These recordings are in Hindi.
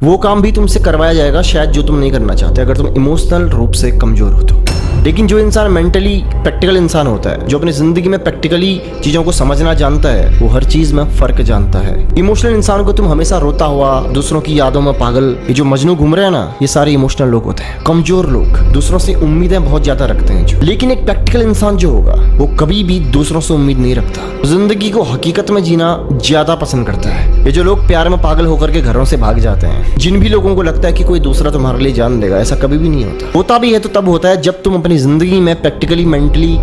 वो काम भी तुमसे करवाया जाएगा शायद जो तुम नहीं करना चाहते, अगर तुम इमोशनल रूप से कमजोर हो तो। लेकिन जो इंसान मेंटली प्रैक्टिकल इंसान होता है, जो अपनी जिंदगी में प्रैक्टिकली चीजों को समझना जानता है, वो हर चीज में फर्क जानता है। इमोशनल इंसान को तुम हमेशा रोता हुआ, दूसरों की यादों में पागल, ये जो मजनू घूम रहे हैं ना, ये सारे इमोशनल लोग होते हैं। कमजोर लोग दूसरों से उम्मीदें बहुत ज्यादा रखते हैं जो। लेकिन एक प्रैक्टिकल इंसान जो होगा वो कभी भी दूसरों से उम्मीद नहीं रखता, जिंदगी को हकीकत में जीना ज्यादा पसंद करता है। ये जो लोग प्यार में पागल होकर के घरों से भाग जाते हैं, जिन भी लोगों को लगता है कि कोई दूसरा तुम्हारे लिए जान देगा, ऐसा कभी भी नहीं होता। होता भी है तो तब होता है जब तुम अपनी जिंदगी में प्रैक्टिकली मेंटली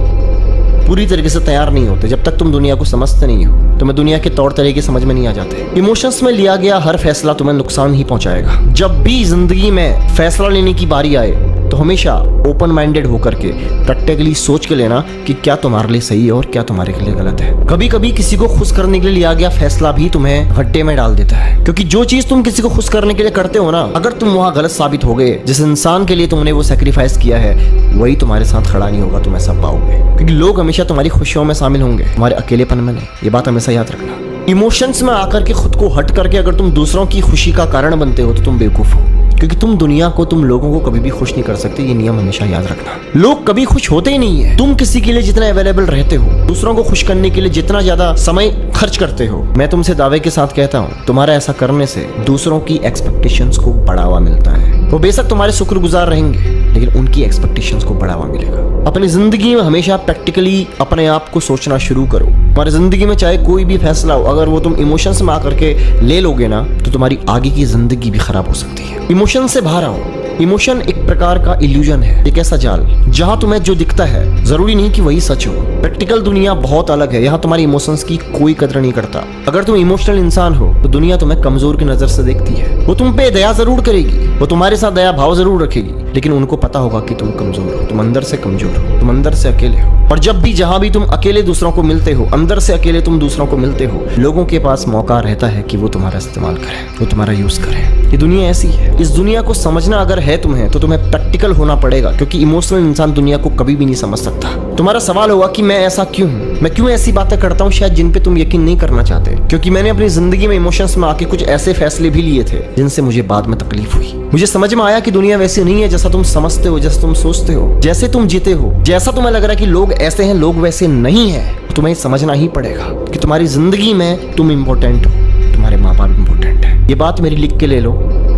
पूरी तरीके से तैयार नहीं होते। जब तक तुम दुनिया को समझते नहीं हो, तुम्हें दुनिया के तौर तरीके समझ में नहीं आ जाते। इमोशंस में लिया गया हर फैसला तुम्हें नुकसान ही पहुंचाएगा। जब भी जिंदगी में फैसला लेने की बारी आए तो हमेशा ओपन माइंडेड होकर के प्रैक्टिकली सोच के लेना कि क्या तुम्हारे लिए सही है और क्या तुम्हारे लिए गलत है। कभी कभी किसी को खुश करने के लिए लिया गया फैसला भी तुम्हें गड्ढे में डाल देता है, क्योंकि जो चीज तुम किसी को खुश करने के लिए करते हो ना, अगर तुम वहां गलत साबित हो गए, जिस इंसान के लिए तुमने वो सेक्रीफाइस किया है वही तुम्हारे साथ खड़ा नहीं होगा, तुम ऐसा पाओगे। क्योंकि लोग हमेशा तुम्हारी खुशियों में शामिल होंगे, तुम्हारे अकेलेपन में नहीं। ये बात हमेशा याद रखना। इमोशंस में आकर के खुद को हट करके अगर तुम दूसरों की खुशी का कारण बनते हो तो तुम बेवकूफ हो, क्योंकि तुम दुनिया को, तुम लोगों को कभी भी खुश नहीं कर सकते। ये नियम हमेशा याद रखना। लोग कभी खुश होते ही नहीं है। तुम किसी के लिए जितना अवेलेबल रहते हो, दूसरों को खुश करने के लिए जितना ज्यादा समय खर्च करते हो, मैं तुमसे दावे के साथ कहता हूँ, तुम्हारा ऐसा करने से दूसरों की एक्सपेक्टेशंस को बढ़ावा मिलता है। वो बेशक तुम्हारे शुक्रगुजार रहेंगे, लेकिन उनकी एक्सपेक्टेशंस को बढ़ावा मिलेगा। अपनी जिंदगी में हमेशा प्रैक्टिकली अपने आप को सोचना शुरू करो। तुम्हारी जिंदगी में चाहे कोई भी फैसला हो, अगर वो तुम इमोशंस में आकर के ले लोगे ना, तो तुम्हारी आगे की जिंदगी भी खराब हो सकती है। इमोशन से बाहर आओ। इमोशन एक प्रकार का इल्यूजन है, एक ऐसा जाल जहां तुम्हें जो दिखता है जरूरी नहीं कि वही सच हो। प्रैक्टिकल दुनिया बहुत अलग है, यहाँ तुम्हारी इमोशंस की कोई कदर नहीं करता। अगर तुम इमोशनल इंसान हो तो दुनिया तुम्हें कमजोर की नजर से देखती है। वो तुम पे दया जरूर करेगी, वो तुम्हारे साथ दया भाव जरूर रखेगी, लेकिन उनको पता होगा कि तुम कमजोर हो, तुम अंदर से कमजोर हो, तुम अंदर से अकेले हो। और जब भी जहां भी तुम अकेले दूसरों को मिलते हो, अंदर से अकेले तुम दूसरों को मिलते हो, लोगों के पास मौका रहता है कि वो तुम्हारा इस्तेमाल करें, वो तुम्हारा यूज करें। ये दुनिया ऐसी है। इस दुनिया को समझना अगर है तुम्हें, तो तुम्हें प्रैक्टिकल होना पड़ेगा, क्योंकि इमोशनल इंसान दुनिया को कभी भी नहीं समझ सकता। तुम्हारा सवाल होगा कि मैं ऐसा क्यों हूँ, मैं क्यों ऐसी बातें करता हूँ शायद जिन पे तुम यकीन नहीं करना चाहते। क्योंकि मैंने अपनी जिंदगी में इमोशंस में आके कुछ ऐसे फैसले भी लिए थे जिनसे मुझे बाद में तकलीफ हुई। मुझे समझ में आया कि दुनिया वैसी नहीं है जैसा तुम समझते हो, जैसा तुम सोचते हो, जैसे तुम जीते हो, जैसा तुम्हें लग रहा है कि लोग ऐसे हैं, लोग वैसे नहीं है। तुम्हें समझना ही पड़ेगा कि तुम्हारी जिंदगी में तुम इम्पोर्टेंट हो, तुम्हारे माँ बाप इम्पोर्टेंट है। ये बात मेरी लिख के ले लो।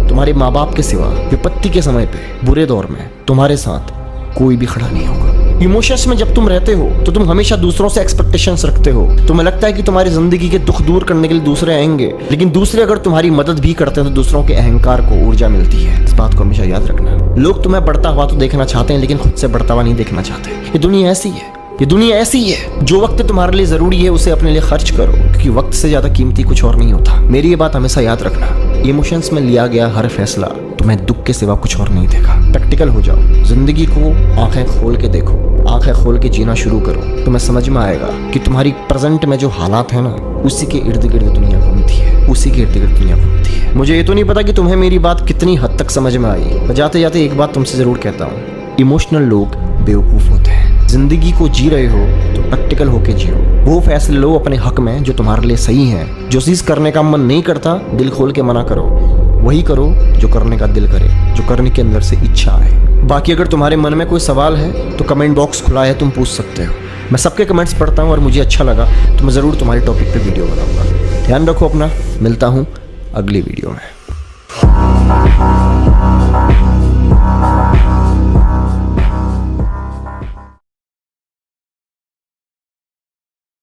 तुम्हारे माँ बाप के सिवा विपत्ति के समय पे, बुरे दौर में तुम्हारे साथ कोई भी खड़ा नहीं होगा। इमोशंस में जब तुम रहते हो तो तुम हमेशा दूसरों से एक्सपेक्टेशंस रखते हो। तुम्हें लगता है कि तुम्हारी जिंदगी के दुख दूर करने के लिए दूसरे आएंगे, लेकिन दूसरे अगर तुम्हारी मदद भी करते हैं तो दूसरों के अहंकार को ऊर्जा मिलती है। इस बात को हमेशा याद रखना। लोग तुम्हें बढ़ता हुआ तो देखना चाहते हैं, लेकिन खुद से बढ़ता हुआ नहीं देखना चाहते। ये दुनिया ऐसी है, ये दुनिया ऐसी है। जो वक्त तुम्हारे लिए जरूरी है उसे अपने लिए खर्च करो, क्योंकि वक्त से ज्यादा कीमती कुछ और नहीं होता। मेरी ये बात हमेशा याद रखना। इमोशंस में लिया गया हर फैसला तुम्हें दुख के सिवा कुछ और नहीं देगा। प्रैक्टिकल हो जाओ, जिंदगी को आंखें खोल के देखो, आंखें खोल के जीना शुरू करो। तुम्हें समझ में आएगा कि तुम्हारी प्रेजेंट में जो हालात है ना, उसी के इर्द गिर्द दुनिया घूमती है, उसी के इर्द गिर्द दुनिया घूमती है। मुझे ये तो नहीं पता कि तुम्हें मेरी बात कितनी हद तक समझ में आई। मैं जाते जाते एक बात तुमसे जरूर कहता हूँ, इमोशनल लोग बेवकूफ होते हैं। जिंदगी को जी रहे हो तो प्रैक्टिकल होके जियो। वो फैसले लो अपने हक में जो तुम्हारे लिए सही है। जो चीज करने का मन नहीं करता, दिल खोल के मना करो। वही करो जो करने का दिल करे, जो करने के अंदर से इच्छा आए। बाकी अगर तुम्हारे मन में कोई सवाल है तो कमेंट बॉक्स खुला है, तुम पूछ सकते हो। मैं सबके कमेंट्स पढ़ता हूँ और मुझे अच्छा लगा तो मैं ज़रूर तुम्हारे टॉपिक पे वीडियो बनाऊंगा। ध्यान रखो अपना। मिलता हूँ अगली वीडियो में।